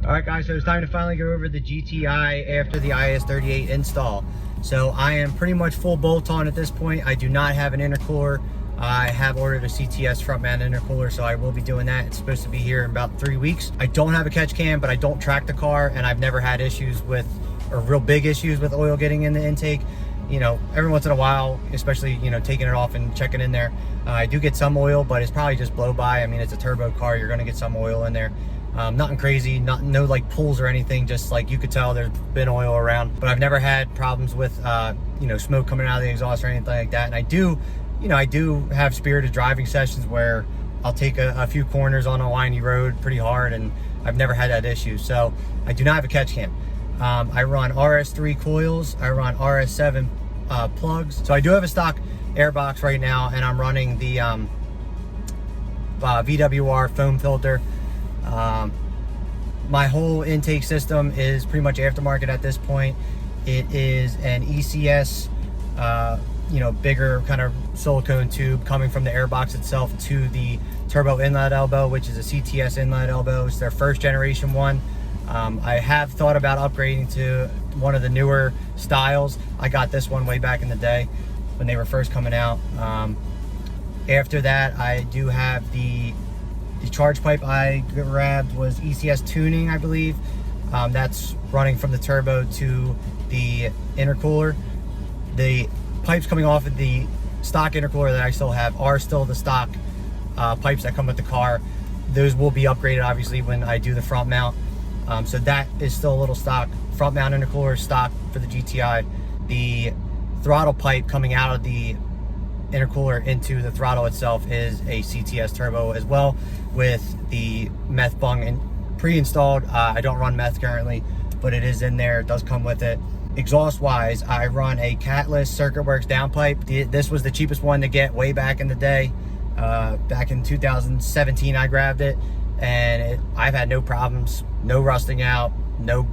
Alright guys, so it's time to finally go over the GTI after the IS38 install. So I am pretty much full bolt on at this point. I do not have an intercooler. I have ordered a CTS front mount intercooler, so I will be doing that. It's supposed to be here in about 3 weeks. I don't have a catch can, but I don't track the car, and I've never had issues with, or real big issues with oil getting in the intake. You know, every once in a while, especially, you know, taking it off and checking in there, I do get some oil, but it's probably just blow by. I mean, it's a turbo car, you're gonna get some oil in there. Nothing crazy, no like pulls or anything, just like you could tell there's been oil around. But I've never had problems with you know, smoke coming out of the exhaust or anything like that. And I do have spirited driving sessions where I'll take a few corners on a windy road pretty hard, and I've never had that issue. So I do not have a catch can. I run RS3 coils, I run RS7 plugs. So I do have a stock Airbox right now, and I'm running the VWR foam filter. My whole intake system is pretty much aftermarket at this point. It is an ECS, you know, bigger kind of silicone tube coming from the Airbox itself to the turbo inlet elbow, which is a CTS inlet elbow. It's their first generation one. I have thought about upgrading to one of the newer styles. I got this one way back in the day when they were first coming out. After that, I do have the charge pipe I grabbed was ECS tuning, I believe. That's running from the turbo to the intercooler. The pipes coming off of the stock intercooler that I still have are still the stock pipes that come with the car. Those will be upgraded obviously when I do the front mount. So that is still a little stock. Front mount intercooler stock for the GTI. The throttle pipe coming out of the intercooler into the throttle itself is a CTS turbo as well, with the meth bung and pre-installed. I don't run meth currently, but it is in there. It does come with it. Exhaust wise, I run a Catless CircuitWerks downpipe. This was the cheapest one to get way back in the day. Back in 2017 I grabbed it, and I've had no problems, no rusting out, no,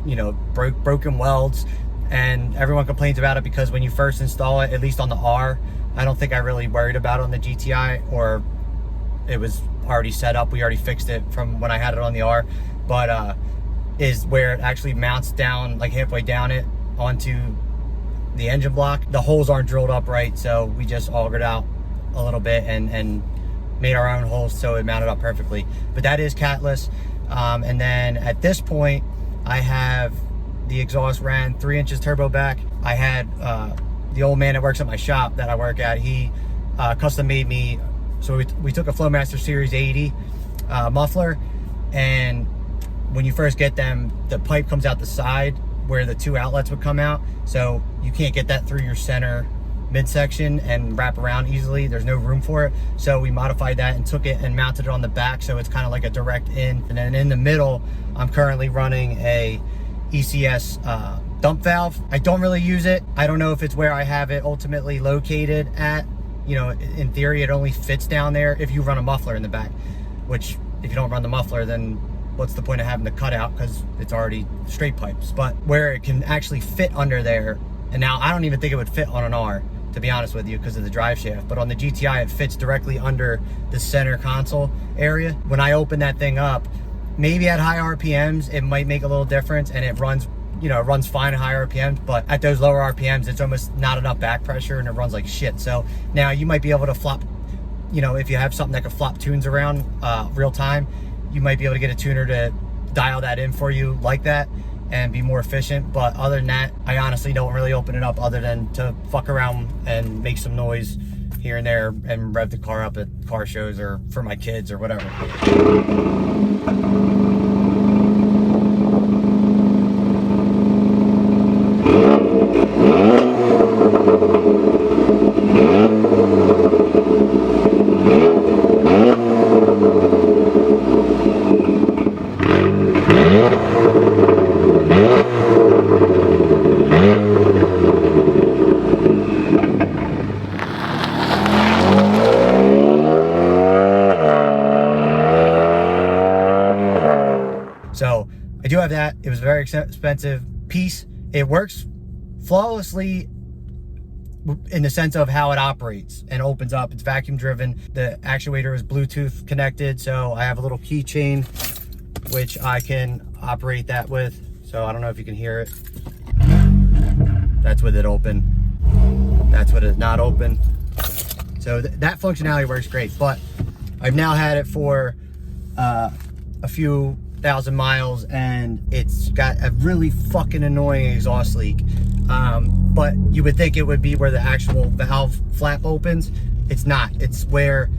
you know, broken welds. And everyone complains about it because when you first install it, at least on the R, I don't think I really worried about it on the GTI, or it was already set up. We already fixed it from when I had it on the R. But is where it actually mounts down, like halfway down it onto the engine block. The holes aren't drilled up right, so we just augered out a little bit and made our own holes so it mounted up perfectly. But that is Catless. And then at this point, I have the exhaust ran 3 inches turbo back. I had the old man that works at my shop that I work at, he custom made me, so we took a Flowmaster Series 80 muffler, and when you first get them, the pipe comes out the side where the 2 outlets would come out, so you can't get that through your center midsection and wrap around easily. There's no room for it, so we modified that and took it and mounted it on the back, so it's kind of like a direct in. And then in the middle, I'm currently running a ECS dump valve. I don't really use it. I don't know if it's where I have it ultimately located at. You know, in theory, it only fits down there if you run a muffler in the back, which if you don't run the muffler, then what's the point of having the cutout, because it's already straight pipes. But where it can actually fit under there, and now I don't even think it would fit on an R, to be honest with you, because of the drive shaft, but on the GTI it fits directly under the center console area. When I open that thing up, maybe at high RPMs it might make a little difference, and it runs, you know, it runs fine at high RPMs, but at those lower RPMs it's almost not enough back pressure and it runs like shit. So now you might be able to flop, you know, if you have something that can flop tunes around real time, you might be able to get a tuner to dial that in for you like that and be more efficient. But other than that, I honestly don't really open it up other than to fuck around and make some noise here and there and rev the car up at car shows or for my kids or whatever. So I do have that. It was a very expensive piece. It works flawlessly in the sense of how it operates and opens up. It's vacuum driven. The actuator is Bluetooth connected, so I have a little keychain which I can operate that with. So I don't know if you can hear it. That's with it open. That's with it not open. So that functionality works great, but I've now had it for a few thousand miles, and it's got a really fucking annoying exhaust leak. But you would think it would be where the actual valve flap opens. It's not. It's where,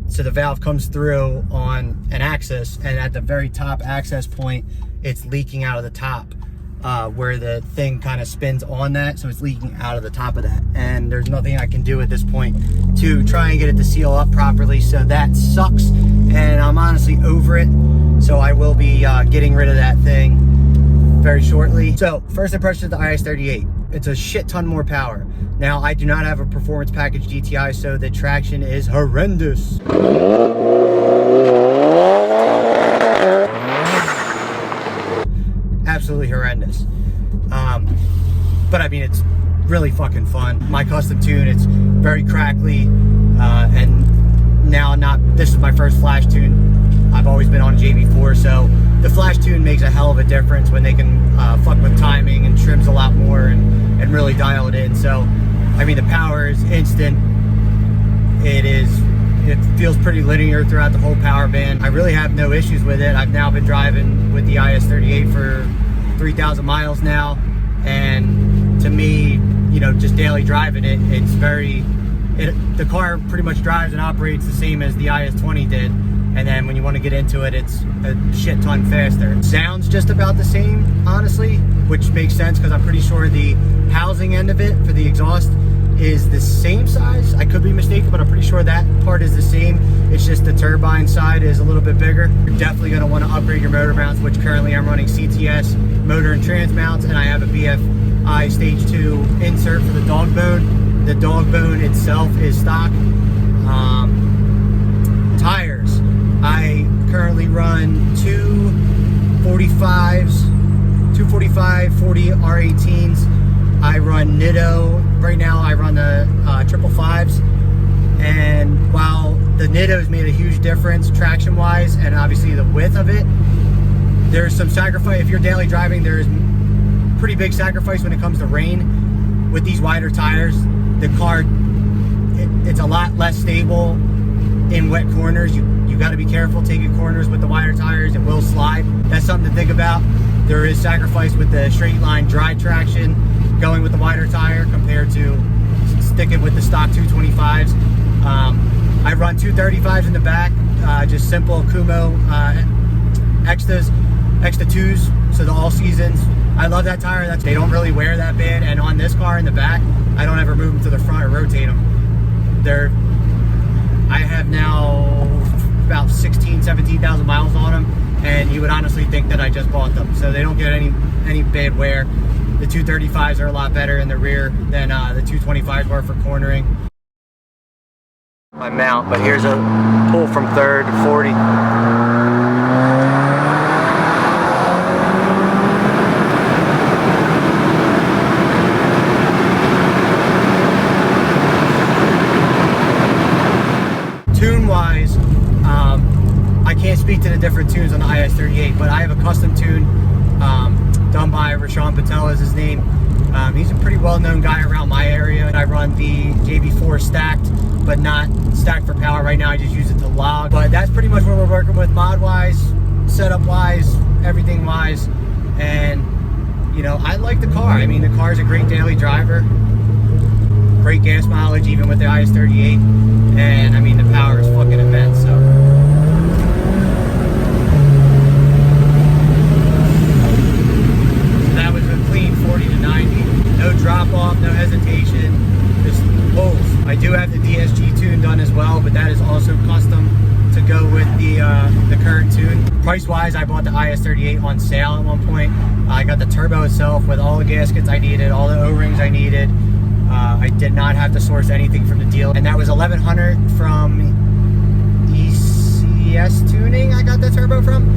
so the valve comes through on an axis, and at the very top access point, it's leaking out of the top, where the thing kind of spins on that. So it's leaking out of the top of that. And there's nothing I can do at this point to try and get it to seal up properly. So that sucks. And I'm honestly over it. So I will be getting rid of that thing very shortly. So first impression of the IS38. It's a shit ton more power. Now, I do not have a performance package GTI, so the traction is horrendous. Absolutely horrendous. But I mean, it's really fucking fun. My custom tune, it's very crackly, and now this is my first flash tune. I've always been on JB4, so the flash tune makes a hell of a difference when they can fuck with timing and trims a lot more and really dial it in. So, I mean, the power is instant. It feels pretty linear throughout the whole power band. I really have no issues with it. I've now been driving with the IS38 for 3,000 miles now, and to me, you know, just daily driving it, the car pretty much drives and operates the same as the IS20 did. And then when you want to get into it, it's a shit ton faster. It sounds just about the same, honestly, which makes sense because I'm pretty sure the housing end of it for the exhaust is the same size. I could be mistaken, but I'm pretty sure that part is the same. It's just the turbine side is a little bit bigger. You're definitely going to want to upgrade your motor mounts, which currently I'm running CTS motor and trans mounts, and I have a BFI Stage 2 insert for the Dogbone. The Dogbone itself is stock. Tires. I currently run two 245 40 R18s. I run Nitto. Right now I run the 555s. And while the Nitto's made a huge difference traction wise and obviously the width of it, there's some sacrifice. If you're daily driving, there's pretty big sacrifice when it comes to rain. With these wider tires, the car, it's a lot less stable in wet corners. You got to be careful taking corners with the wider tires. It will slide. That's something to think about. There is sacrifice with the straight line dry traction going with the wider tire compared to sticking with the stock 225s. I run 235s in the back, just simple Kuhmo Ecsta 2s, so the all seasons. I love that tire. They don't really wear that bad, and on this car in the back, I don't ever move them to the front or rotate them. I have now about 17,000 miles on them, and you would honestly think that I just bought them. So they don't get any bad wear. The 235s are a lot better in the rear than the 225s were for cornering. My mount, but here's a pull from third to 40. Tune-wise, I can't speak to the different tunes on the IS38, but I have a custom tune done by Rashawn Patel is his name. He's a pretty well-known guy around my area. I run the JB4 stacked, but not stacked for power right now. I just use it to log. But that's pretty much what we're working with mod-wise, setup-wise, everything-wise. And, you know, I like the car. I mean, the car is a great daily driver. Great gas mileage, even with the IS38. And, I mean, the power is fucking immense, so. That was a clean 40 to 90. No drop-off, no hesitation, just pulls. I do have the DSG tune done as well, but that is also custom to go with the current tune. Price-wise, I bought the IS38 on sale at one point. I got the turbo itself with all the gaskets I needed, all the O-rings I needed. I did not have to source anything from the deal, and that was $1,100 from ECS Tuning. I got that turbo from,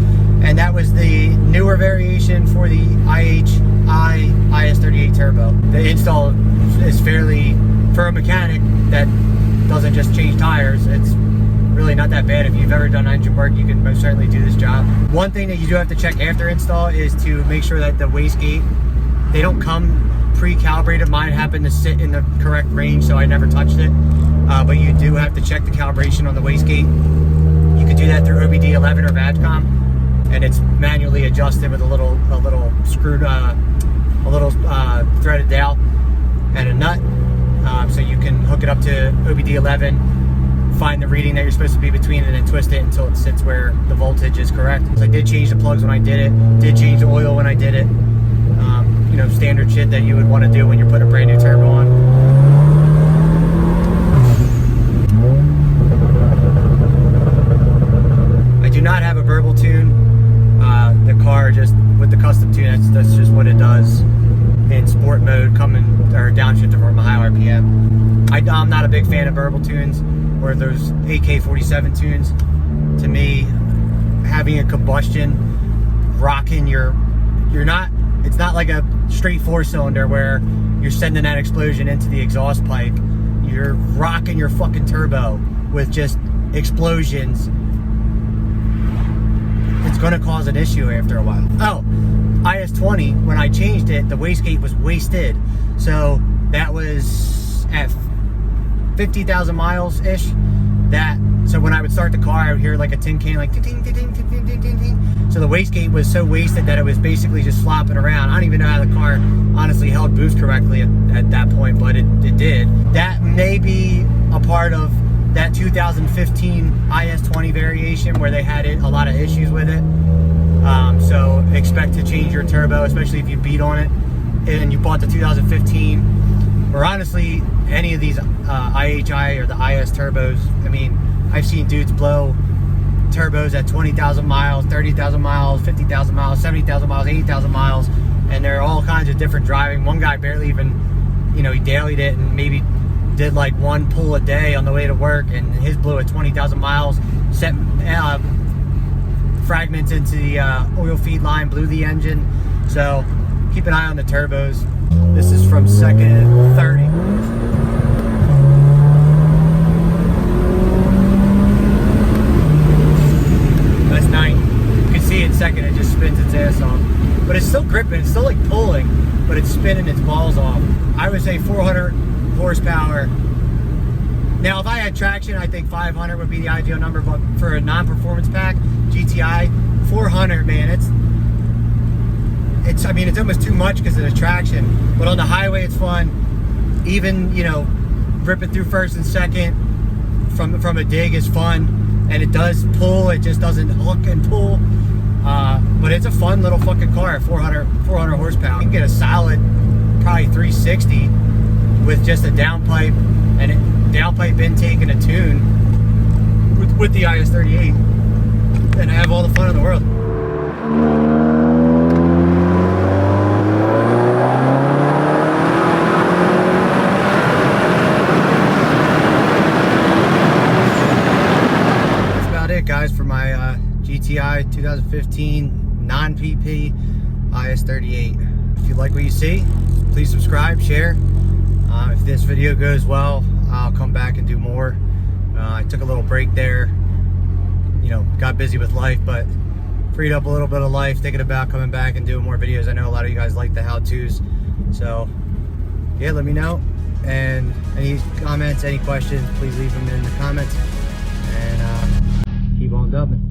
and that was the newer variation for the IHI IS38 turbo. The install is fairly, for a mechanic that doesn't just change tires, it's really not that bad. If you've ever done engine work, you can most certainly do this job. One thing that you do have to check after install is to make sure that the wastegate, they don't come pre-calibrated. Mine happened to sit in the correct range, so I never touched it. But you do have to check the calibration on the wastegate. You can do that through OBD11 or VAGCOM, and it's manually adjusted with a little screwed, threaded dowel and a nut. So you can hook it up to OBD11, find the reading that you're supposed to be between it, and then twist it until it sits where the voltage is correct. So I did change the plugs when I did it, did change the oil when I did it. You know, standard shit that you would want to do when you're putting a brand new turbo on. I do not have a verbal tune. The car just with the custom tune, that's just what it does in sport mode, coming or downshifting from a high RPM. I'm not a big fan of verbal tunes or those AK-47 tunes. To me, having a combustion rocking it's not like a straight 4-cylinder where you're sending that explosion into the exhaust pipe. You're rocking your fucking turbo with just explosions. It's gonna cause an issue after a while. Oh, IS20, when I changed it, the wastegate was wasted. So that was at 50,000 miles-ish. So when I would start the car, I would hear like a tin can, like ding, ding, ding, ding, ding, ding, ding, ding. So the wastegate was so wasted that it was basically just flopping around. I don't even know how the car honestly held boost correctly at that point, but it did. That may be a part of that 2015 IS20 variation where they had a lot of issues with it. So expect to change your turbo, especially if you beat on it and you bought the 2015, or honestly any of these IHI or the IS turbos. I mean, I've seen dudes blow turbos at 20,000 miles, 30,000 miles, 50,000 miles, 70,000 miles, 80,000 miles, and they're all kinds of different driving. One guy barely even, he dailied it and maybe did like one pull a day on the way to work, and his blew at 20,000 miles, set fragments into the oil feed line, blew the engine. So keep an eye on the turbos. This is from second and 30. That's 90. You can see in second it just spins its ass off. But it's still gripping, it's still like pulling, but it's spinning its balls off. I would say 400 horsepower. Now if I had traction, I think 500 would be the ideal number, but for a non-performance pack, GTI, 400, man, it's almost too much because of the traction. But on the highway, it's fun. Even, ripping through first and second from a dig is fun. And it does pull, it just doesn't hook and pull. But it's a fun little fucking car at 400 horsepower. You can get a solid, probably 360 with just a downpipe and downpipe intake and a tune with the IS38, and have all the fun in the world. That's about it, guys, for my GTI 2015 non-PP IS38. If you like what you see, please subscribe, share. If this video goes well, I'll come back and do more. I took a little break there, got busy with life, but freed up a little bit of life, thinking about coming back and doing more videos. I know a lot of you guys like the how-tos, so yeah, let me know. And any comments, any questions, please leave them in the comments, and keep on dubbing.